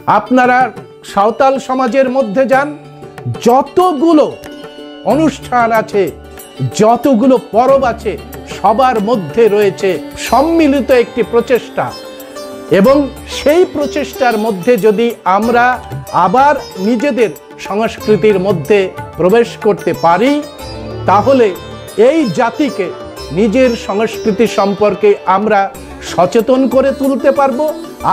আপনারা সাঁওতাল সমাজের মধ্যে যান, যতগুলো অনুষ্ঠান আছে, যতগুলো পরব আছে, সবার মধ্যে রয়েছে সম্মিলিত একটি প্রচেষ্টা। এবং সেই প্রচেষ্টার মধ্যে যদি আমরা আবার নিজেদের সংস্কৃতির মধ্যে প্রবেশ করতে পারি, তাহলে এই জাতিকে নিজের সংস্কৃতি সম্পর্কে আমরা সচেতন করে তুলতে পারবো,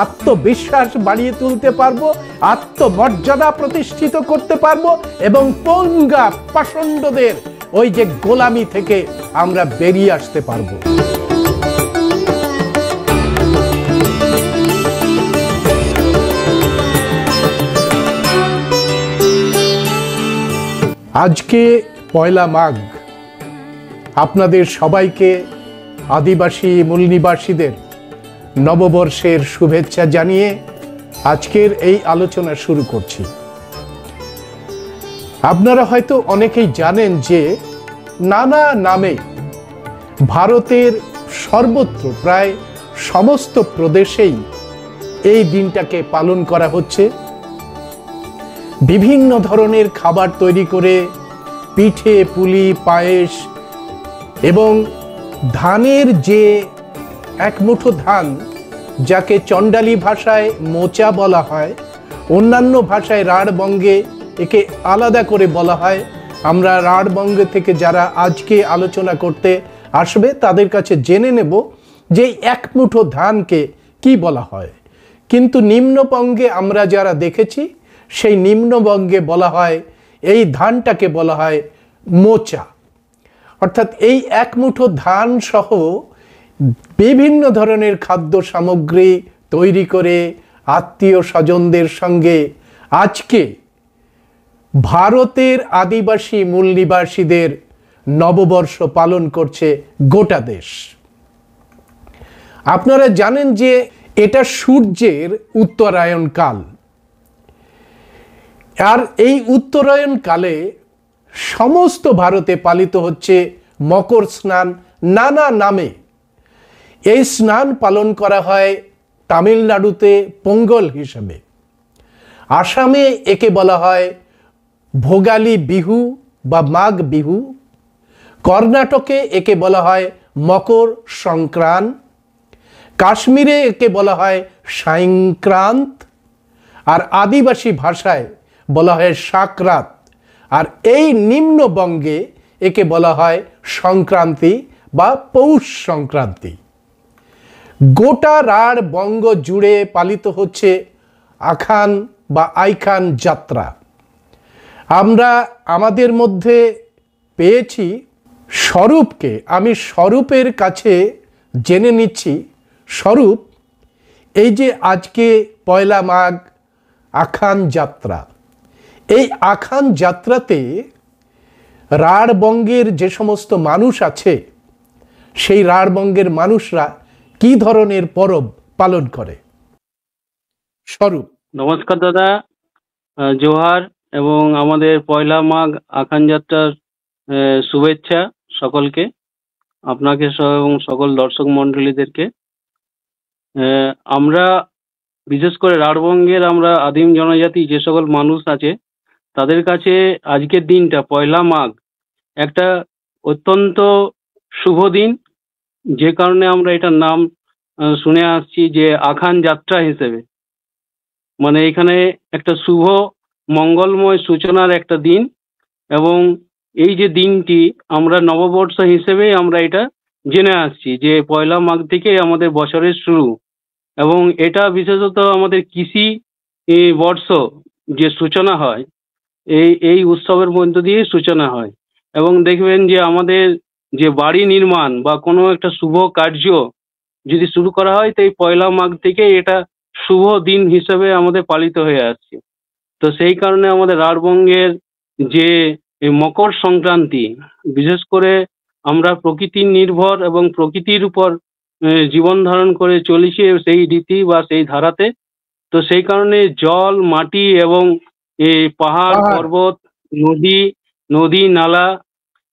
আত্মবিশ্বাস বাড়িয়ে তুলতে পারবো, আত্মমর্যাদা প্রতিষ্ঠিত করতে পারবো এবং পঙ্গা পাষণ্ডদের ওই যে গোলামি থেকে আমরা বেরিয়ে আসতে পারবো। আজকে পয়লা মাঘ, আপনাদের সবাইকে আদিবাসী মূল নিবাসীদের নববর্ষের শুভেচ্ছা জানিয়ে আজকের এই আলোচনা শুরু করছি। আপনারা হয়তো অনেকেই জানেন যে নানা নামে ভারতের সর্বত্র প্রায় সমস্ত প্রদেশেই এই দিনটাকে পালন করা হচ্ছে। বিভিন্ন ধরনের খাবার তৈরি করে পিঠে পুলি পায়েস এবং ধানের যে এক মুঠো ধান, যাকে চণ্ডালী ভাষায় মোচা বলা হয়, অন্যান্য ভাষায় রাঢ়বঙ্গে একে আলাদা করে বলা হয়। আমরা রাঢ়বঙ্গ থেকে যারা আজকে আলোচনা করতে আসবে তাদের কাছে জেনে নেব যে এক মুঠো ধানকে কি বলা হয়। কিন্তু নিম্নবঙ্গে আমরা যারা দেখেছি, সেই নিম্নবঙ্গে বলা হয় এই ধানটাকে বলা হয় মোচা। অর্থাৎ এই এক মুঠো ধান সহ বিভিন্ন ধরনের খাদ্য সামগ্রী তৈরি করে আত্মীয় স্বজনদের সঙ্গে আজকে ভারতের আদিবাসী মূল নিবাসীদের নববর্ষ পালন করছে গোটা দেশ। আপনারা জানেন যে এটা সূর্যের উত্তরায়ণ কাল, আর এই উত্তরায়ণ কালে সমস্ত ভারতে পালিত হচ্ছে মকর স্নান নানা নামে। এই স্নান পালন করা হয় তামিলনাড়ুতে পোঙ্গল হিসেবে, আসামে একে বলা হয় ভোগালী বিহু বা মাঘ বিহু, কর্ণাটকে একে বলা হয় মকর সংক্রান্ত, কাশ্মীরে একে বলা হয় সংক্রান্ত, আর আদিবাসী ভাষায় বলা হয় সাকরাত, আর এই নিম্নবঙ্গে একে বলা হয় সংক্রান্তি বা পৌষ সংক্রান্তি। গোটা রাঢ়বঙ্গ জুড়ে পালিত হচ্ছে আখান বা আইখান যাত্রা। আমরা আমাদের মধ্যে পেয়েছি স্বরূপকে। আমি স্বরূপের কাছে জেনে নিচ্ছি, স্বরূপ, এই যে আজকে পয়লা মাঘ আখান যাত্রা, এই আখান যাত্রাতে রাঢ়বঙ্গের যে সমস্ত মানুষ আছে, সেই রাঢ়বঙ্গের মানুষরা কি ধরনের পরব পালন করে? স্বরূপ। নমস্কার দাদা, জোহার এবং আমাদের পয়লা মাঘ আখান যাত্রার শুভেচ্ছা সকলকে, আপনাকে এবং সকল দর্শক মণ্ডলীদেরকে। আমরা বিশেষ করে রাঢ়বঙ্গের আমরা আদিম জনজাতি যে সকল মানুষ আছে, তাদের কাছে আজকের দিনটা পয়লা মাঘ একটা অত্যন্ত শুভ দিন, যে কারণে আমরা এটার নাম শুনে আসছি যে আখান যাত্রা হিসেবে। মানে এখানে একটা শুভ মঙ্গলময় সূচনার একটা দিন, এবং এই যে দিনটি আমরা নববর্ষ হিসেবে আমরা এটা জেনে আসছি যে পয়লা মাঘ থেকে আমাদের বছরের শুরু, এবং এটা বিশেষত আমাদের কৃষি বর্ষ যে সূচনা হয়, এই উৎসবের মধ্য দিয়ে সূচনা হয়। এবং দেখবেন যে আমাদের যে বাড়ি নির্মাণ বা কোনো একটা শুভ কার্য যদি শুরু করা হয়, তো এই পয়লা মাঘ থেকে এটা শুভ দিন হিসেবে আমাদের পালিত হয়ে আসছে। তো সেই কারণে আমাদের রাঢ়বঙ্গের যে মকর সংক্রান্তি, বিশেষ করে আমরা প্রকৃতি নির্ভর এবং প্রকৃতির উপর জীবন ধারণ করে চলেছি সেই রীতি বা সেই ধারাতে। তো সেই কারণে জল, মাটি এবং এই পাহাড় পর্বত, নদী নালা,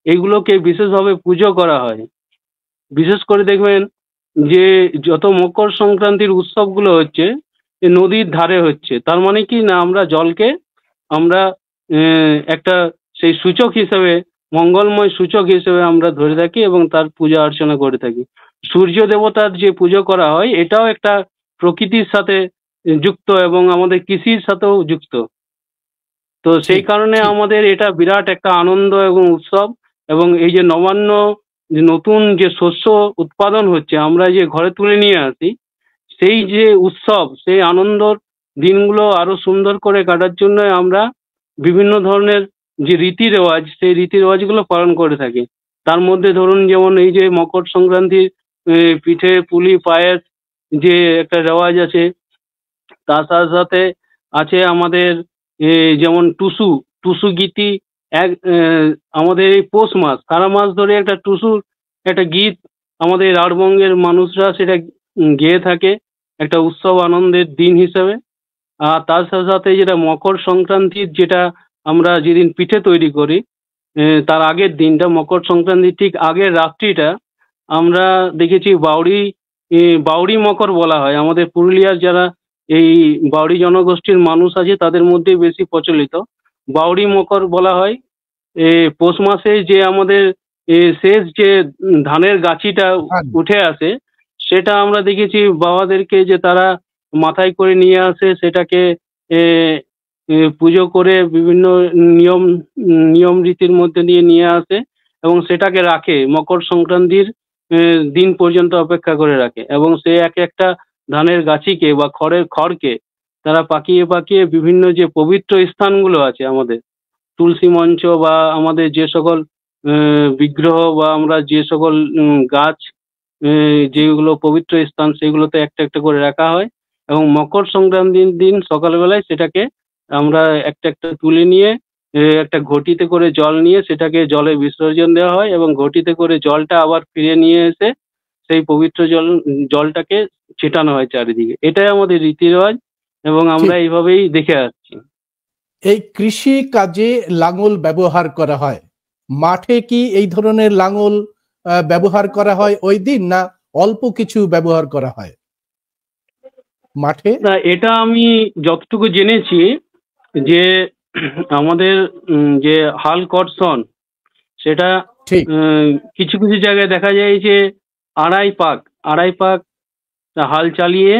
এগুলোকে বিশেষভাবে পুজো করা হয়। বিশেষ করে দেখবেন যে যত মকর সংক্রান্তির উৎসবগুলো হচ্ছে, নদীর ধারে হচ্ছে। তার মানে কি না, আমরা জলকে আমরা একটা সেই সূচক হিসেবে, মঙ্গলময় সূচক হিসেবে আমরা ধরে থাকি এবং তার পূজা অর্চনা করে থাকি। সূর্য দেবতার যে পুজো করা হয় এটাও একটা প্রকৃতির সাথে যুক্ত এবং আমাদের কৃষির সাথেও যুক্ত। তো সেই ঠিক কারণে ঠিক আমাদের এটা বিরাট একটা আনন্দ এবং উৎসব। এবং এই যে নবান্ন, যে নতুন যে শস্য উৎপাদন হচ্ছে আমরা যে ঘরে তুলে নিয়ে আসি, সেই যে উৎসব, সেই আনন্দর দিনগুলো আরো সুন্দর করে কাটার জন্য আমরা বিভিন্ন ধরনের যে রীতি রেওয়াজ, সেই রীতি রেওয়াজগুলো পালন করে থাকি। তার মধ্যে ধরুন যেমন এই যে মকর সংক্রান্তির পিঠে পুলি পায়েস যে একটা রেওয়াজ আছে, তার সাথে সাথে আছে আমাদের যেমন টুসু, টুসু গীতি। এক আমাদের এই পৌষ মাস, সারা মাস ধরে একটা টুসুর একটা গীত আমাদের রাঢ়বঙ্গের মানুষরা সেটা গেয়ে থাকে একটা উৎসব আনন্দের দিন হিসেবে। আর তার সাথে সাথে যেটা মকর সংক্রান্তির, যেটা আমরা যেদিন পিঠে তৈরি করি, তার আগের দিনটা, মকর সংক্রান্তির ঠিক আগের রাত্রিটা আমরা দেখেছি বাউড়ি, বাউড়ি মকর বলা হয়। আমাদের পুরুলিয়ার যারা এই বাউড়ি জনগোষ্ঠীর মানুষ আছে তাদের মধ্যে বেশি প্রচলিত বাউড়ি মকর বলা হয়। পৌষ মাসে যে আমাদের শেষ যে ধানের গাছিটা ধান। উঠে আসে, সেটা আমরা দেখেছি বাবাদেরকে যে তারা মাথায় করে নিয়ে আসে, সেটাকে এ, পুজো করে বিভিন্ন নিয়ম নিয়ম রীতির মধ্যে দিয়ে নিয়ে আসে এবং সেটাকে রাখে মকর সংক্রান্তির দিন পর্যন্ত অপেক্ষা করে রাখে। এবং সে এক একটা ধানের গাছিকে বা খড়কে তারা পাকিয়ে পাকিয়ে বিভিন্ন যে পবিত্র স্থানগুলো আছে আমাদের, তুলসী মঞ্চ বা আমাদের যে সকল বিগ্রহ বা আমরা যে সকল গাছ, যেগুলো পবিত্র স্থান, সেগুলোতে একটা একটা করে রাখা হয়। এবং মকর সংক্রান্তির দিন সকালবেলায় সেটাকে আমরা একটা একটা তুলে নিয়ে একটা ঘটিতে করে জল নিয়ে সেটাকে জলে বিসর্জন দেওয়া হয় এবং ঘটিতে করে জলটা আবার ফিরে নিয়ে এসে সেই পবিত্র জলটাকে ছিটানো হয় চারিদিকে। এটাই আমাদের রীতি রেওয়াজ এবং আমরা ঠিক এইভাবেই দেখে আসছি। এই কৃষি কাজে লাঙল ব্যবহার করা হয়, মাঠে কি এই ধরনের লাঙল ব্যবহার করা হয় ওই দিন, না অল্প কিছু ব্যবহার করা হয় মাঠে? না, এটা আমি যতটুকু জেনেছি যে আমাদের যে হাল কর্ষণ, সেটা ঠিক কিছু কিছু জায়গায় দেখা যায় যে আড়াই পাক হাল চালিয়ে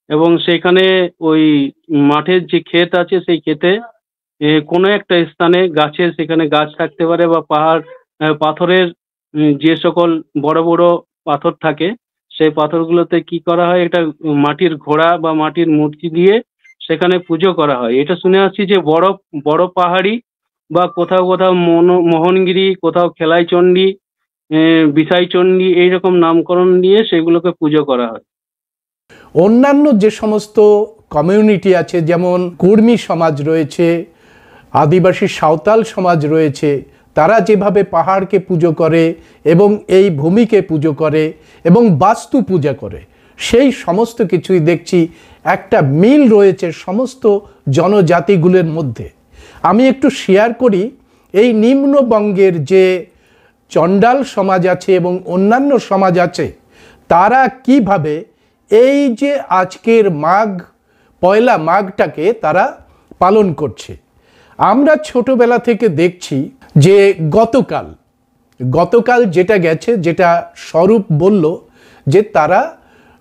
এবং সেখানে ওই মাঠের যে ক্ষেত আছে সেই ক্ষেতে কোনো একটা স্থানে গাছের, সেখানে গাছ থাকতে পারে বা পাহাড়, পাথরের, যে সকল বড় বড় পাথর থাকে সেই পাথরগুলোতে কি করা হয়, একটা মাটির ঘোড়া বা মাটির মূর্তি দিয়ে সেখানে পুজো করা হয়। এটা শুনে আসছি যে বড় বড় পাহাড়ি বা কোথাও কোথাও মোহনগিরি, কোথাও খেলাইচণ্ডী, বিসাইচণ্ডী, এইরকম নামকরণ দিয়ে সেগুলোকে পুজো করা হয়। অন্যান্য যে সমস্ত কমিউনিটি আছে, যেমন কুর্মী সমাজ রয়েছে, আদিবাসী সাঁওতাল সমাজ রয়েছে, তারা যেভাবে পাহাড়কে পুজো করে এবং এই ভূমিকে পুজো করে এবং বাস্তু পূজা করে, সেই সমস্ত কিছুই দেখছি একটা মিল রয়েছে সমস্ত জনজাতিগুলোর মধ্যে। আমি একটু শেয়ার করি, এই নিম্নবঙ্গের যে চণ্ডাল সমাজ আছে এবং অন্যান্য সমাজ আছে, তারা কিভাবে এই যে আজকের পয়লা মাঘটাকে তারা পালন করছে। আমরা ছোটবেলা থেকে দেখছি যে গতকাল যেটা গেছে, যেটা স্বরূপ বলল যে তারা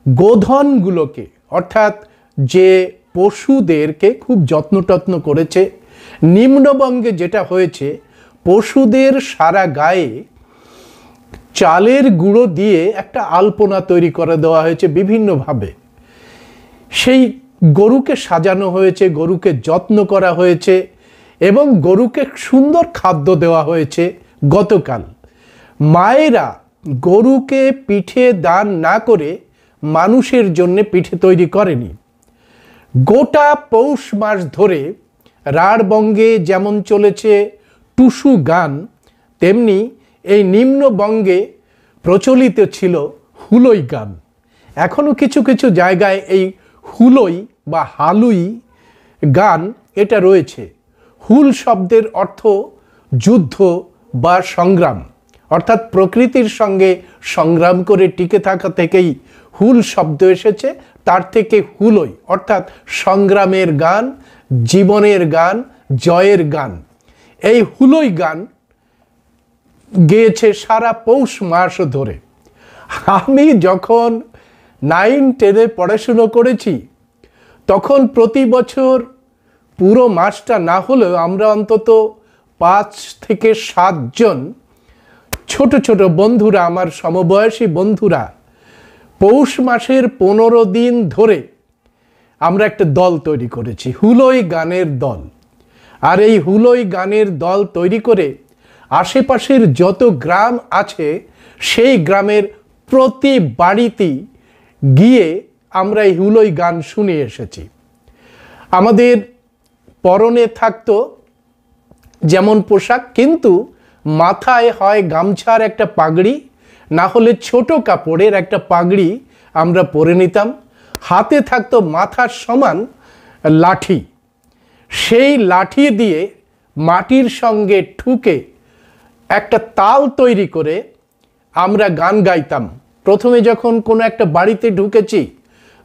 গোধনগুলোকে, অর্থাৎ যে পশুদেরকে খুব যত্ন করেছে। নিম্নবঙ্গে যেটা হয়েছে, পশুদের সারা গায়ে চালের গুঁড়ো দিয়ে একটা আলপনা তৈরি করে দেওয়া হয়েছে বিভিন্নভাবে। সেই গরুকে সাজানো হয়েছে, গরুকে যত্ন করা হয়েছে এবং গরুকে সুন্দর খাদ্য দেওয়া হয়েছে। গতকাল মায়েরা গরুকে পিঠে দান না করে মানুষের জন্য পিঠে তৈরি করেনি। গোটা পৌষ মাস ধরে রাঢ়বঙ্গে যেমন চলেছে টুসু গান, তেমনি এই নিম্নবঙ্গে প্রচলিত ছিল হুলোই গান। এখনো কিছু কিছু জায়গায় এই হুলোই বা হালুই গান এটা রয়েছে। হুল শব্দের অর্থ যুদ্ধ বা সংগ্রাম, অর্থাৎ প্রকৃতির সঙ্গে সংগ্রাম করে টিকে থাকা থেকেই হুল শব্দ এসেছে, তার থেকে হুলই অর্থাৎ সংগ্রামের গান, জীবনের গান, জয়ের গান। এই হুলই গান গেয়েছে সারা পৌষ মাস ধরে। আমি যখন 9-10 পড়াশুনো করেছি তখন প্রতি বছর পুরো মাসটা না হলেও আমরা অন্তত 5 থেকে 7 জন ছোট ছোট বন্ধুরা, আমার সমবয়সী বন্ধুরা, পৌষ মাসের 15 দিন ধরে আমরা একটা দল তৈরি করেছি, হুলই গানের দল। আর এই হুলই গানের দল তৈরি করে আশেপাশের যত গ্রাম আছে সেই গ্রামের প্রতি বাড়িতেই গিয়ে আমরা এই হুলই গান শুনে এসেছি। আমাদের পরনে থাকতো যেমন পোশাক, কিন্তু মাথায় হয় গামছার একটা পাগড়ি, না হলে ছোট কাপড়ের একটা পাগড়ি আমরা পরে নিতাম। হাতে থাকতো মাথার সমান লাঠি, সেই লাঠি দিয়ে মাটির সঙ্গে ঠুকে একটা তাল তৈরি করে আমরা গান গাইতাম। প্রথমে যখন কোনো একটা বাড়িতে ঢুকেছি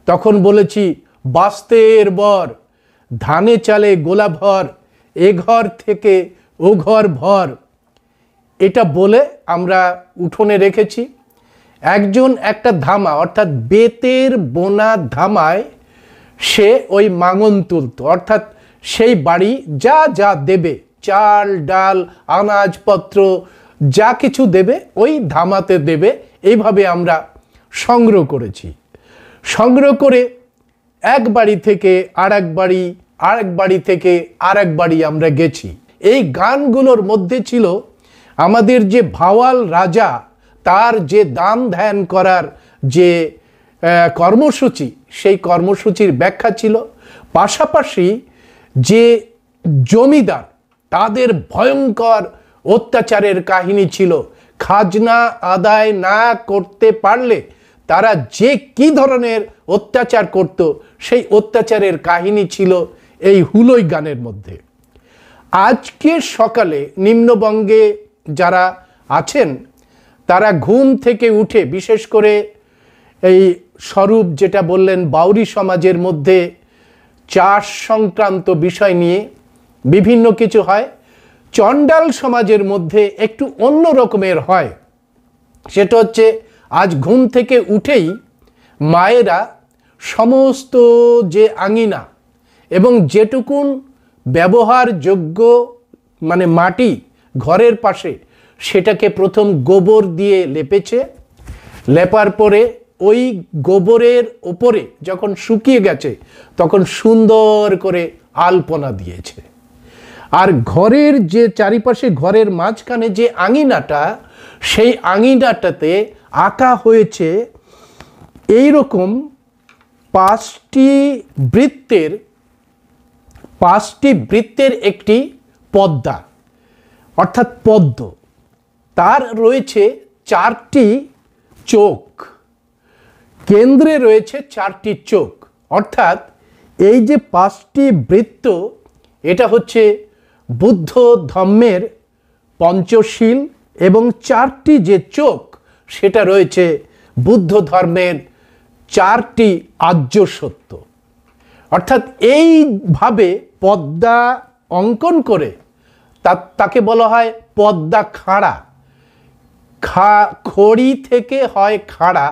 তখন বলেছি, বাস্তের বর, ধানে চালে গোলা ভর, এ ঘর থেকে ও ঘর ভর। এটা বলে আমরা উঠোনে রেখেছি। একজন একটা ধামা অর্থাৎ বেতের বোনা ধামায় সে ওই মাঙন তুলত, অর্থাৎ সেই বাড়ি যা যা দেবে, চাল ডাল আনাজপত্র যা কিছু দেবে ওই ধামাতে দেবে। এইভাবে আমরা সংগ্রহ করেছি। সংগ্রহ করে এক বাড়ি থেকে আরেক বাড়ি, আরেক বাড়ি থেকে আরেক বাড়ি আমরা গেছি। এই গানগুলোর মধ্যে ছিল আমাদের যে ভাওয়াল রাজা, তার যে দান ধ্যান করার যে কর্মসূচি, সেই কর্মসূচির ব্যাখ্যা ছিল। পাশাপাশি যে জমিদার, তাদের ভয়ঙ্কর অত্যাচারের কাহিনী ছিল। খাজনা আদায় না করতে পারলে তারা যে কি ধরনের অত্যাচার করত, সেই অত্যাচারের কাহিনী ছিল এই হুলই গানের মধ্যে। আজকে সকালে নিম্নবঙ্গে যারা আছেন তারা ঘুম থেকে উঠে, বিশেষ করে এই স্বরূপ যেটা বললেন, বাউরি সমাজের মধ্যে চাষ সংক্রান্ত বিষয় নিয়ে বিভিন্ন কিছু হয়। চণ্ডাল সমাজের মধ্যে একটু অন্য রকমের হয়। সেটা হচ্ছে আজ ঘুম থেকে উঠেই মায়েরা সমস্ত যে আঙিনা এবং যেটুকুন ব্যবহারযোগ্য মানে মাটি ঘরের পাশে, সেটাকে প্রথম গোবর দিয়ে লেপেছে। লেপার পরে ওই গোবরের ওপরে যখন শুকিয়ে গেছে তখন সুন্দর করে আলপনা দিয়েছে। আর ঘরের যে চারিপাশে, ঘরের মাঝখানে যে আঙিনাটা, সেই আঙিনাটাতে আঁকা হয়েছে এইরকম 5টি বৃত্তের একটি পদ্মা অর্থাৎ পদ্ম। তার রয়েছে 4টি চোখ, কেন্দ্রে রয়েছে 4টি চোখ। অর্থাৎ এই যে 5টি বৃত্ত, এটা হচ্ছে বুদ্ধ ধর্মের পঞ্চশীল, এবং 4টি যে চোখ সেটা রয়েছে বুদ্ধ ধর্মের 4টি আর্য সত্য। অর্থাৎ এইভাবে পদ্মা অঙ্কন করে তাকে বলা হয় পদ্মা খাড়া। খড়ি থেকে হয় খাড়া,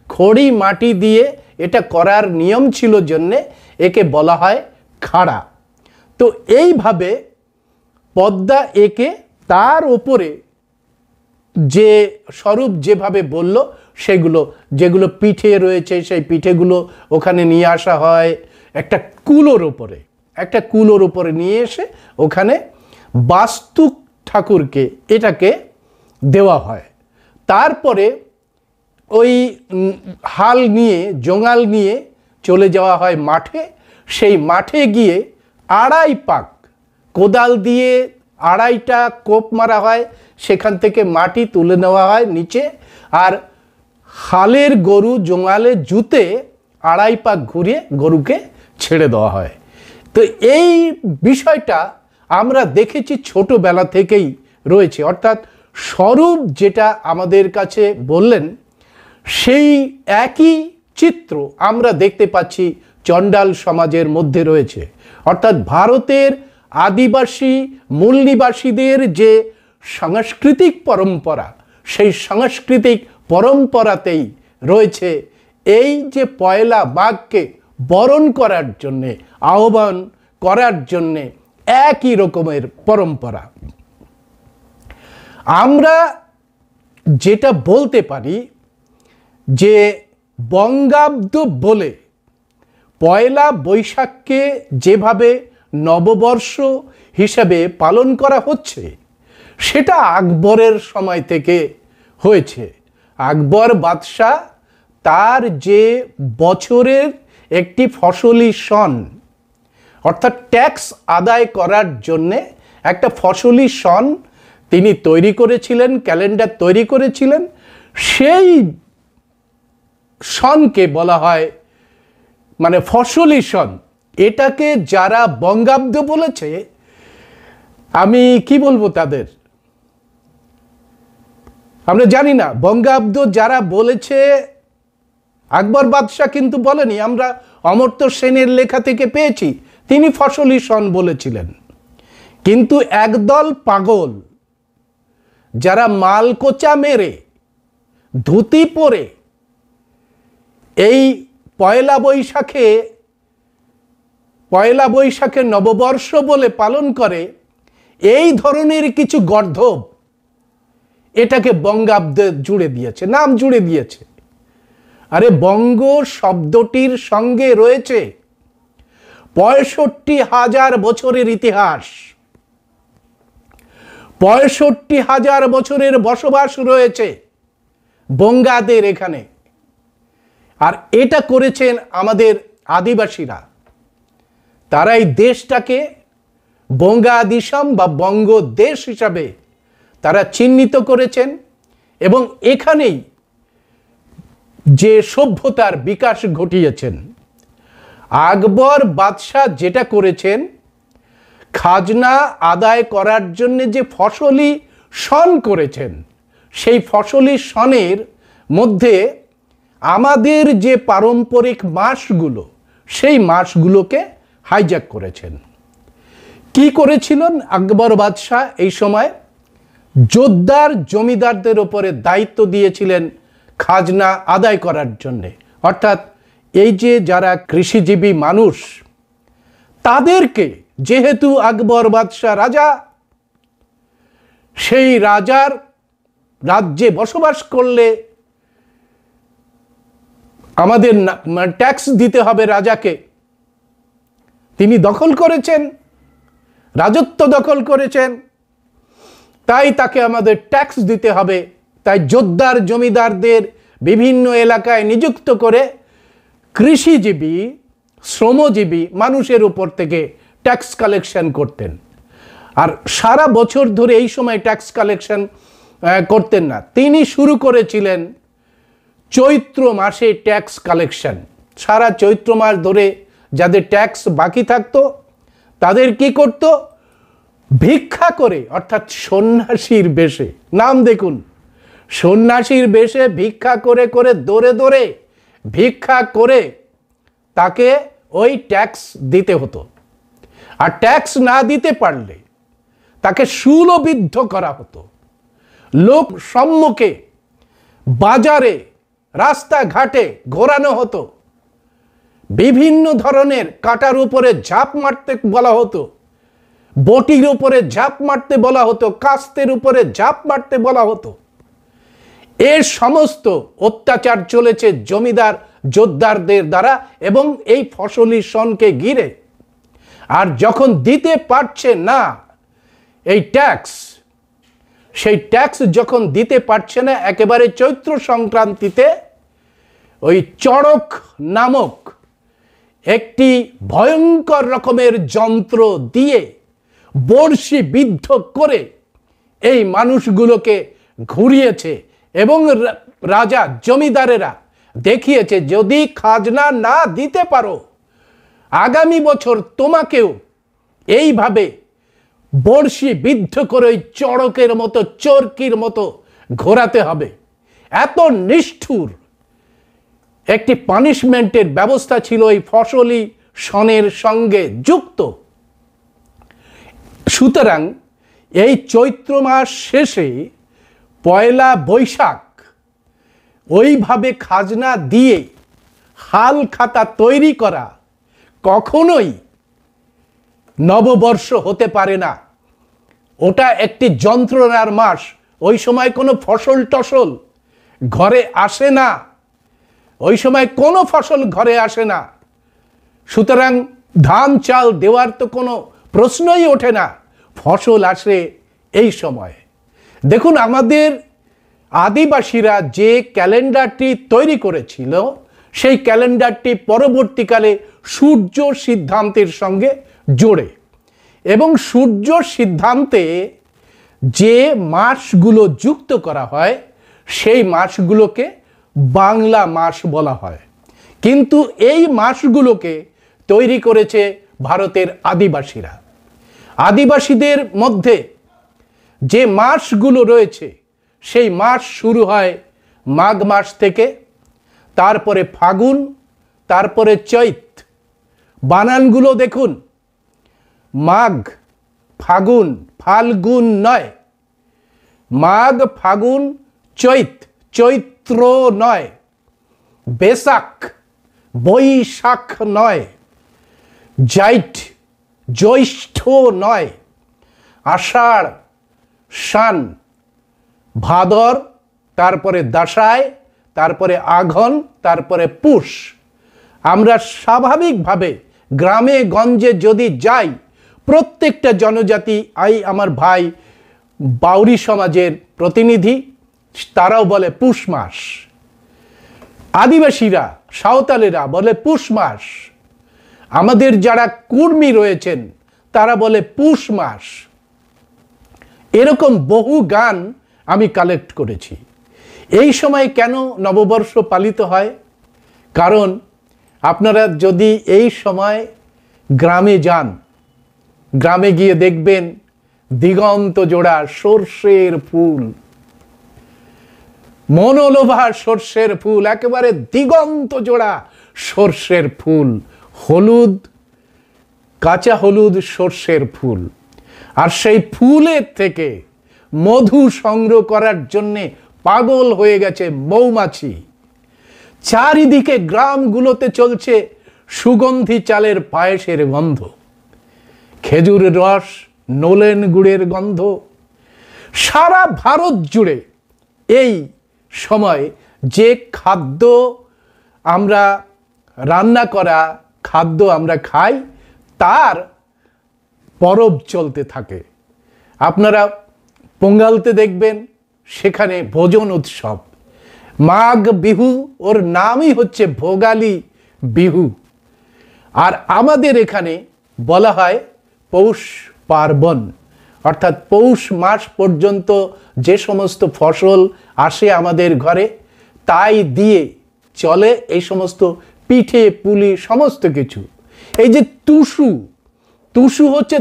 খড়ি মাটি দিয়ে এটা করার নিয়ম ছিল জন্যে একে বলা হয় খাড়া। তো এইভাবে পদ্মা এঁকে তার ওপরে যে স্বরূপ যেভাবে বলল সেগুলো, যেগুলো পিঠে রয়েছে সেই পিঠেগুলো ওখানে নিয়ে আসা হয় একটা কুলোর উপরে নিয়ে এসে ওখানে বাস্তু ঠাকুরকে এটাকে দেওয়া হয়। তারপরে ওই হাল নিয়ে, জোঙাল নিয়ে চলে যাওয়া হয় মাঠে। সেই মাঠে গিয়ে 2.5 পাক কোদাল দিয়ে 2.5টা কোপ মারা হয়, সেখান থেকে মাটি তুলে নেওয়া হয় নিচে, আর হালের গরু জোঙালে জুতে 2.5 পাক ঘুরিয়ে গরুকে ছেড়ে দেওয়া হয়। তো এই বিষয়টা আমরা দেখেছি ছোটবেলা থেকেই রয়েছে। অর্থাৎ স্বরূপ যেটা আমাদের কাছে বললেন, সেই একই চিত্র আমরা দেখতে পাচ্ছি চণ্ডাল সমাজের মধ্যে রয়েছে। অর্থাৎ ভারতের আদিবাসী মূল নিবাসীদের যে সাংস্কৃতিক পরম্পরা, সেই সাংস্কৃতিক পরম্পরাতেই রয়েছে এই যে পয়লা মাঘকে বরণ করার জন্যে, আহ্বান করার জন্যে একই রকমের পরম্পরা। আমরা যেটা বলতে পারি যে বঙ্গাব্দ বলে পয়লা বৈশাখকে যেভাবে নববর্ষ হিসাবে পালন করা হচ্ছে, সেটা আকবরের সময় থেকে হয়েছে। আকবর বাদশাহ তার যে বছরের একটি ফসলি সন, অর্থাৎ ট্যাক্স আদায় করার জন্যে একটা ফসলি সন তিনি তৈরি করেছিলেন, ক্যালেন্ডার তৈরি করেছিলেন। সেই সনকে বলা হয় মানে ফসলি সন। এটাকে যারা বঙ্গাব্দ বলেছে, আমি কি বলবো তাদের, আমরা জানি না। বঙ্গাব্দ যারা বলেছে, আকবর বাদশাহ কিন্তু বলেনি, আমরা অমর্ত্য সেনের লেখা থেকে পেয়েছি তিনি ফসলি সন বলেছিলেন। কিন্তু একদল পাগল যারা মালকোচা মেরে ধুতি পরে এই পয়লা বৈশাখে নববর্ষ বলে পালন করে, এই ধরনের কিছু গর্ধব এটাকে বঙ্গাব্দে জুড়ে দিয়েছে, নাম জুড়ে দিয়েছে। আরে বঙ্গ শব্দটির সঙ্গে রয়েছে ৬৫,০০০ বছরের ইতিহাস, ৬৫,০০০ বছরের বসবাস রয়েছে বঙ্গাদের এখানে। আর এটা করেছেন আমাদের আদিবাসীরা। তারা এই দেশটাকে বঙ্গাদিসম বা বঙ্গদেশ হিসাবে তারা চিহ্নিত করেছেন এবং এখানেই যে সভ্যতার বিকাশ ঘটিয়েছেন। আকবর বাদশাহ যেটা করেছেন, খাজনা আদায় করার জন্য যে ফসলি সন করেছেন, সেই ফসলি সনের মধ্যে আমাদের যে পারম্পরিক মাসগুলো, সেই মাসগুলোকে হাইজ্যাক করেছেন। কি করেছিলেন আকবর বাদশাহ? এই সময় জোতদার জমিদারদের উপরে দায়িত্ব দিয়েছিলেন খাজনা আদায় করার জন্যে। অর্থাৎ এই যে যারা কৃষিজীবী মানুষ, তাদেরকে, যেহেতু আকবর বাদশাহ রাজা, সেই রাজার রাজ্যে বসবাস করলে আমাদের ট্যাক্স দিতে হবে রাজাকে। তিনি দখল করেছেন, রাজত্ব দখল করেছেন, তাই তাকে আমাদের ট্যাক্স দিতে হবে। তাই জোতদার জমিদারদের বিভিন্ন এলাকায় নিযুক্ত করে কৃষিজীবী, শ্রমজীবী মানুষের উপর থেকে ট্যাক্স কালেকশন করতেন। আর সারা বছর ধরে এই সময় ট্যাক্স কালেকশন করতেন না। তিনি শুরু করেছিলেন চৈত্র মাসে ট্যাক্স কালেকশন। সারা চৈত্র মাস ধরে যাদের ট্যাক্স বাকি থাকতো, তাদের কি করত? ভিক্ষা করে, অর্থাৎ সন্ন্যাসীর বেশে, নাম দেখুন, সন্ন্যাসীর বেশে ভিক্ষা করে করে দৌড়ে দৌড়ে ভিক্ষা করে তাকে ওই ট্যাক্স দিতে হতো। আর ট্যাক্স না দিতে পারলে তাকে শূলবিদ্ধ করা হতো। লোক সম্মুখে, বাজারে, রাস্তাঘাটে ঘোরানো হতো। বিভিন্ন ধরনের কাটার উপরে ঝাঁপ মারতে বলা হতো, বটির উপরে ঝাঁপ মারতে বলা হতো, কাস্তের উপরে ঝাঁপ মারতে বলা হতো। এর সমস্ত অত্যাচার চলেছে জমিদার জোতদারদের দ্বারা এবং এই ফসলি সনকে ঘিরে। আর যখন দিতে পারছে না এই ট্যাক্স, সেই ট্যাক্স যখন দিতে পারছে না, একেবারে চৈত্র সংক্রান্তিতে ওই চড়ক নামক একটি ভয়ঙ্কর রকমের যন্ত্র দিয়ে বড়শি বিদ্ধ করে এই মানুষগুলোকে ঘুরিয়েছে এবং রাজা জমিদারেরা দেখিয়েছে, যদি খাজনা না দিতে পারো, আগামী বছর তোমাকেও এইভাবে বড়শি বিদ্ধ করে ওই চড়কের মতো, চরকির মতো ঘোরাতে হবে। এত নিষ্ঠুর একটি পানিশমেন্টের ব্যবস্থা ছিল এই ফসলি সনের সঙ্গে যুক্ত। সুতরাং এই চৈত্র মাস শেষে পয়লা বৈশাখ ওইভাবে খাজনা দিয়ে হাল খাতা তৈরি করা কখনোই নববর্ষ হতে পারে না। ওটা একটি যন্ত্রণার মাস। ওই সময় কোনো ফসল টসল ঘরে আসে না, ওই সময় কোনো ফসল ঘরে আসে না। সুতরাং ধান চাল দেওয়ার তো কোনো প্রশ্নই ওঠে না, ফসল আসে এই সময়। দেখুন, আমাদের আদিবাসীরা যে ক্যালেন্ডারটি তৈরি করেছিল সেই ক্যালেন্ডারটি পরবর্তীকালে সূর্য সিদ্ধান্তের সঙ্গে জোড়ে, এবং সূর্য সিদ্ধান্তে যে মাসগুলো যুক্ত করা হয় সেই মাসগুলোকে বাংলা মাস বলা হয়। কিন্তু এই মাসগুলোকে তৈরি করেছে ভারতের আদিবাসীরা। আদিবাসীদের মধ্যে যে মাসগুলো রয়েছে সেই মাস শুরু হয় মাঘ মাস থেকে, তারপরে ফাগুন, তারপরে চৈত। বানানগুলো দেখুন, মাঘ ফাগুন, ফাল্গুন নয়, মাঘ ফাগুন চৈত, চৈত্র নয়, বৈশাখ বৈশাখ নয়, জ্যৈষ্ঠ জ্যৈষ্ঠ নয়, আষাঢ় শান, ভাদর, তারপরে দাসায়, তারপরে আঘন, তারপরে পুষ। আমরা স্বাভাবিকভাবে গ্রামে গঞ্জে যদি যাই, প্রত্যেকটা জনজাতি, আমার ভাই বাউরি সমাজের প্রতিনিধি, তারাও বলে পুষ মাস। আদিবাসীরা, সাঁওতালেরা বলে পুষ মাস। আমাদের যারা কুর্মী রয়েছেন তারা বলে পুষ মাস। এরকম বহু গান আমি কালেক্ট করেছি। এই সময় কেন নববর্ষ পালিত হয়? কারণ আপনারা যদি এই সময় গ্রামে যান, গ্রামে গিয়ে দেখবেন দিগন্ত জোড়া সর্ষের ফুল, মনোলোভা সর্ষের ফুল, একেবারে দিগন্ত জোড়া সর্ষের ফুল, হলুদ, কাঁচা হলুদ সর্ষের ফুল। আর সেই ফুলের থেকে মধু সংগ্রহ করার জন্যে পাগল হয়ে গেছে মৌমাছি। চারিদিকে গ্রামগুলোতে চলছে সুগন্ধি চালের পায়েসের গন্ধ, খেজুরের রস, নোলেন গুড়ের গন্ধ। সারা ভারত জুড়ে এই সময় যে খাদ্য আমরা রান্না করা খাদ্য আমরা খাই, তার পরব চলতে থাকে। আপনারা পোঙ্গালতে দেখবেন সেখানে ভোজন উৎসব। মাঘ বিহু, ওর নামই হচ্ছে ভোগালী বিহু। আর আমাদের এখানে বলা হয় পৌষ পার্বণ, অর্থাৎ পৌষ মাস পর্যন্ত যে সমস্ত ফসল আসে আমাদের ঘরে, তাই দিয়ে চলে এই সমস্ত পিঠে পুলি সমস্ত কিছু। এই যে টুসু, টুসু হচ্ছে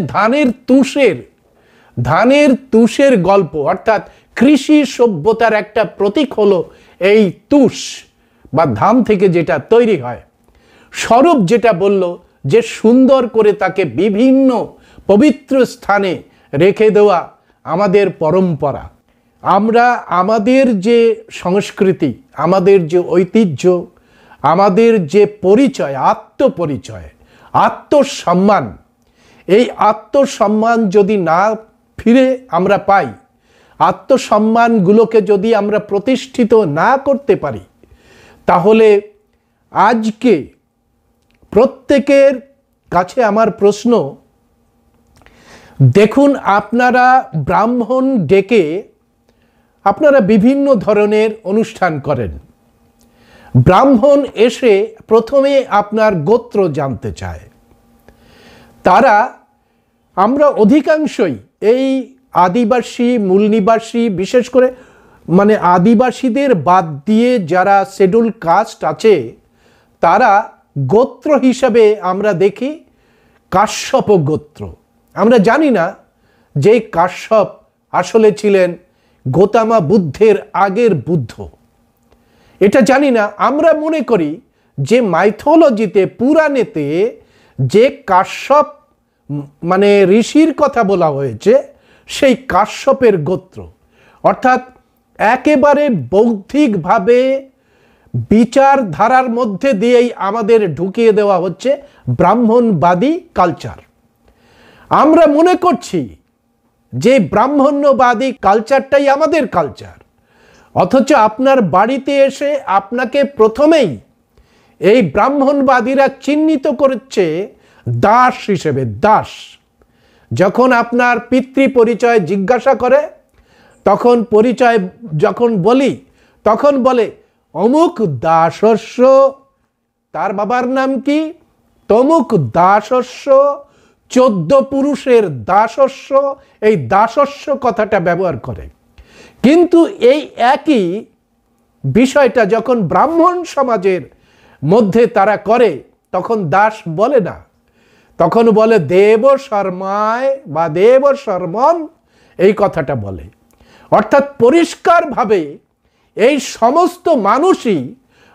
ধানের তুষের গল্প, অর্থাৎ কৃষি সভ্যতার একটা প্রতীক হলো এই তুষ বা ধান থেকে যেটা তৈরি হয়। স্বরূপ যেটা বলল যে সুন্দর করে তাকে বিভিন্ন পবিত্র স্থানে রেখে দেওয়া আমাদের পরম্পরা। আমরা আমাদের যে সংস্কৃতি, আমাদের যে ঐতিহ্য, আমাদের যে পরিচয়, আত্মপরিচয়, আত্মসম্মান, এই আত্মসম্মান যদি না ফিরে আমরা পাই, আত্মসম্মানগুলোকে যদি আমরা প্রতিষ্ঠিত না করতে পারি, তাহলে আজকে প্রত্যেকের কাছে আমার প্রশ্ন, দেখুন আপনারা ব্রাহ্মণ ডেকে আপনারা বিভিন্ন ধরনের অনুষ্ঠান করেন। ব্রাহ্মণ এসে প্রথমে আপনার গোত্র জানতে চায়। তারা, আমরা অধিকাংশই এই আদিবাসী, মূল নিবাসী, বিশেষ করে মানে আদিবাসীদের বাদ দিয়ে যারা শিডিউল কাস্ট আছে, তারা গোত্র হিসাবে আমরা দেখি কাশ্যপ গোত্র। আমরা জানি না যে কাশ্যপ আসলে ছিলেন গৌতম বুদ্ধের আগের বুদ্ধ। এটা জানি না। আমরা মনে করি যে মাইথোলজিতে, পুরাণেতে যে কাশ্যপ মানে ঋষির কথা বলা হয়েছে, সেই কাশ্যপের গোত্র, অর্থাৎ একেবারে বৌদ্ধিকভাবে বিচারধারার মধ্যে দিয়েই আমাদের ঢুকিয়ে দেওয়া হচ্ছে ব্রাহ্মণবাদী কালচার। আমরা মনে করছি যে ব্রাহ্মণ্যবাদী কালচারটাই আমাদের কালচার, অথচ আপনার বাড়িতে এসে আপনাকে প্রথমেই এই ব্রাহ্মণবাদীরা চিহ্নিত করছে দাস হিসেবে। দাস। যখন আপনার পিতৃ পরিচয় জিজ্ঞাসা করে, তখন পরিচয় যখন বলি, তখন বলে অমুক দাসস্য, তার বাবার নাম কি, তমুক দাসস্য, 14 পুরুষের দাসস্য, এই দাসস্য কথাটা ব্যবহার করে। কিন্তু এই একই বিষয়টা যখন ব্রাহ্মণ সমাজের মধ্যে তারা করে, তখন দাস বলে না, তখন বলে দেব শর্মায় বা দেব শর্মন, এই কথাটা বলে। অর্থাৎ পরিষ্কারভাবে এই সমস্ত মানুষই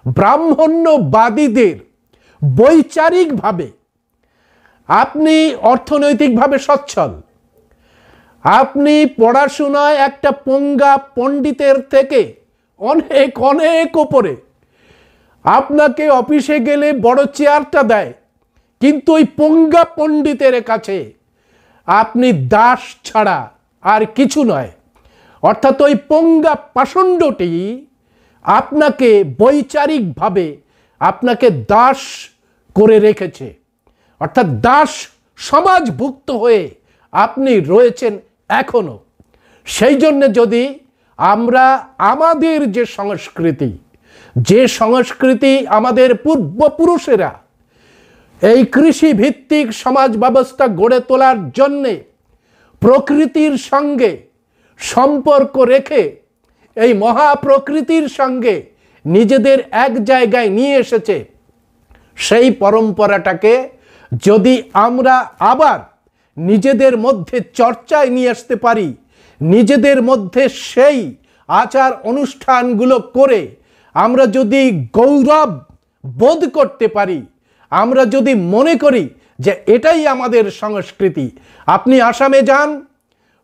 ব্রাহ্মণ্যবাদীদের বৈচারিকভাবে, আপনি অর্থনৈতিকভাবে সচ্ছল, আপনি পড়াশোনায় একটা পঙ্গা পণ্ডিতের থেকে অনেক অনেক ওপরে, আপনাকে অফিসে গেলে বড় চেয়ারটা দেয়, কিন্তু ওই পঙ্গা পণ্ডিতের কাছে আপনি দাস ছাড়া আর কিছু নয়। অর্থাৎ ওই পঙ্গা পাষণ্ডটি আপনাকে বৈচারিকভাবে আপনাকে দাস করে রেখেছে। অর্থাৎ দাস সমাজভুক্ত হয়ে আপনি রয়েছেন এখনো। সেই জন্য যদি আমরা আমাদের যে সংস্কৃতি আমাদের পূর্বপুরুষেরা এই কৃষি ভিত্তিক সমাজ ব্যবস্থা গড়ে তোলার জন্যে প্রকৃতির সঙ্গে সম্পর্ক রেখে এই মহাপ্রকৃতির সঙ্গে নিজেদের এক জায়গায় নিয়ে এসেছে, সেই পরম্পরাটাকে যদি আমরা আবার নিজেদের মধ্যে চর্চায় নিয়ে আসতে পারি, নিজেদের মধ্যে সেই আচার অনুষ্ঠানগুলো করে আমরা যদি গৌরব বোধ করতে পারি, আমরা যদি মনে করি যে এটাই আমাদের সংস্কৃতি। আপনি আসামে যান,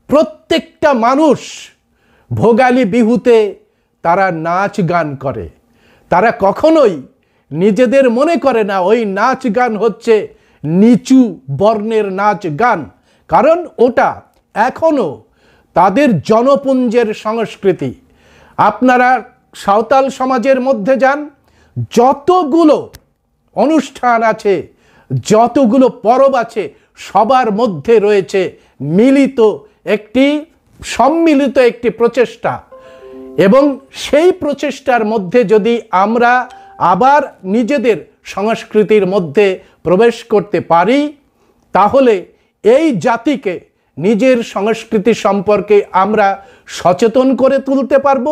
প্রত্যেকটা মানুষ ভোগালী বিহুতে তারা নাচ গান করে। তারা কখনোই নিজেদের মনে করে না ওই নাচ গান হচ্ছে নিচু বর্ণের নাচ গান, কারণ ওটা এখনো তাদের জনপুঞ্জের সংস্কৃতি। আপনারা সাঁওতাল সমাজের মধ্যে যান, যতগুলো অনুষ্ঠান আছে, যতগুলো পরব আছে, সবার মধ্যে রয়েছে সম্মিলিত একটি প্রচেষ্টা। এবং সেই প্রচেষ্টার মধ্যে যদি আমরা আবার নিজেদের সংস্কৃতির মধ্যে প্রবেশ করতে পারি, তাহলে এই জাতিকে নিজের সংস্কৃতি সম্পর্কে আমরা সচেতন করে তুলতে পারবো,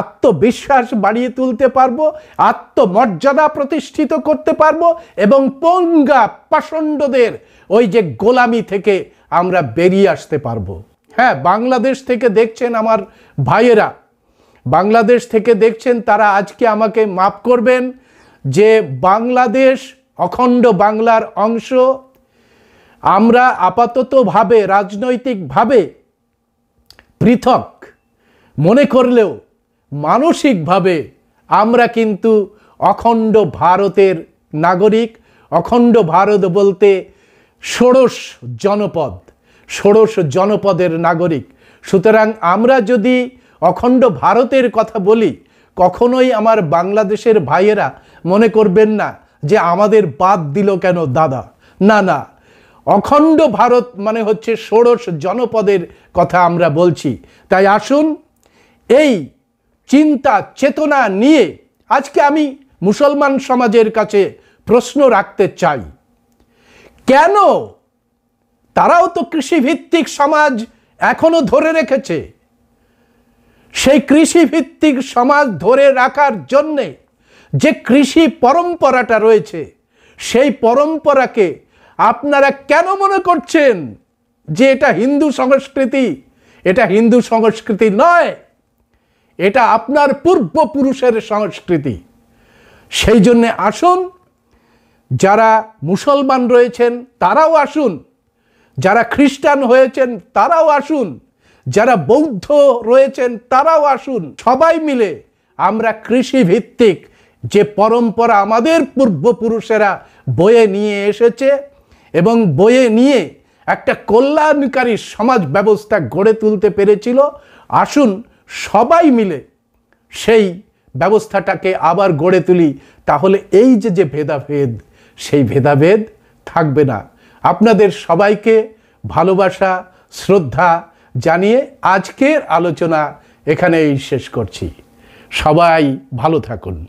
আত্মবিশ্বাস বাড়িয়ে তুলতে পারবো, আত্মমর্যাদা প্রতিষ্ঠিত করতে পারবো, এবং পঙ্গা পাষণ্ডদের ওই যে গোলামি থেকে আমরা বেরিয়ে আসতে পারবো। হ্যাঁ, বাংলাদেশ থেকে দেখছেন আমার ভাইয়েরা, বাংলাদেশ থেকে দেখছেন, তারা আজকে আমাকে মাফ করবেন যে বাংলাদেশ অখণ্ড বাংলার অংশ। আমরা আপাততভাবে রাজনৈতিকভাবে পৃথক মনে করলেও মানসিকভাবে আমরা কিন্তু অখণ্ড ভারতের নাগরিক। অখণ্ড ভারত বলতে 16 জনপদের নাগরিক। সুতরাং আমরা যদি অখণ্ড ভারতের কথা বলি, কখনোই আমার বাংলাদেশের ভাইয়েরা মনে করবেন না যে আমাদের বাদ দিল কেন দাদা। না না, অখণ্ড ভারত মানে হচ্ছে 16 জনপদের কথা আমরা বলছি। তাই আসুন এই চিন্তা চেতনা নিয়ে আজকে আমি মুসলমান সমাজের কাছে প্রশ্ন রাখতে চাই, কেন তারাও তো কৃষিভিত্তিক সমাজ এখনো ধরে রেখেছে। সেই কৃষিভিত্তিক সমাজ ধরে রাখার জন্যে যে কৃষি পরম্পরাটা রয়েছে, সেই পরম্পরাকে আপনারা কেন মনে করছেন যে এটা হিন্দু সংস্কৃতি? এটা হিন্দু সংস্কৃতি নয়, এটা আপনার পূর্বপুরুষের সংস্কৃতি। সেই জন্যে আসুন, যারা মুসলমান রয়েছেন তারাও আসুন, যারা খ্রিস্টান হয়েছেন তারাও আসুন, যারা বৌদ্ধ রয়েছেন তারাও আসুন। সবাই মিলে আমরা কৃষিভিত্তিক যে পরম্পরা আমাদের পূর্বপুরুষেরা বয়ে নিয়ে এসেছে এবং বয়ে নিয়ে একটা কল্যাণকারী সমাজ ব্যবস্থা গড়ে তুলতে পেরেছিল, আসুন সবাই মিলে সেই ব্যবস্থাটাকে আবার গড়ে তুলি। তাহলে এই যে ভেদাভেদ, সেই ভেদাভেদ থাকবে না। আপনাদের সবাইকে ভালোবাসা, শ্রদ্ধা জানিয়ে আজকের আলোচনা এখানেই শেষ করছি। সবাই ভালো থাকুন।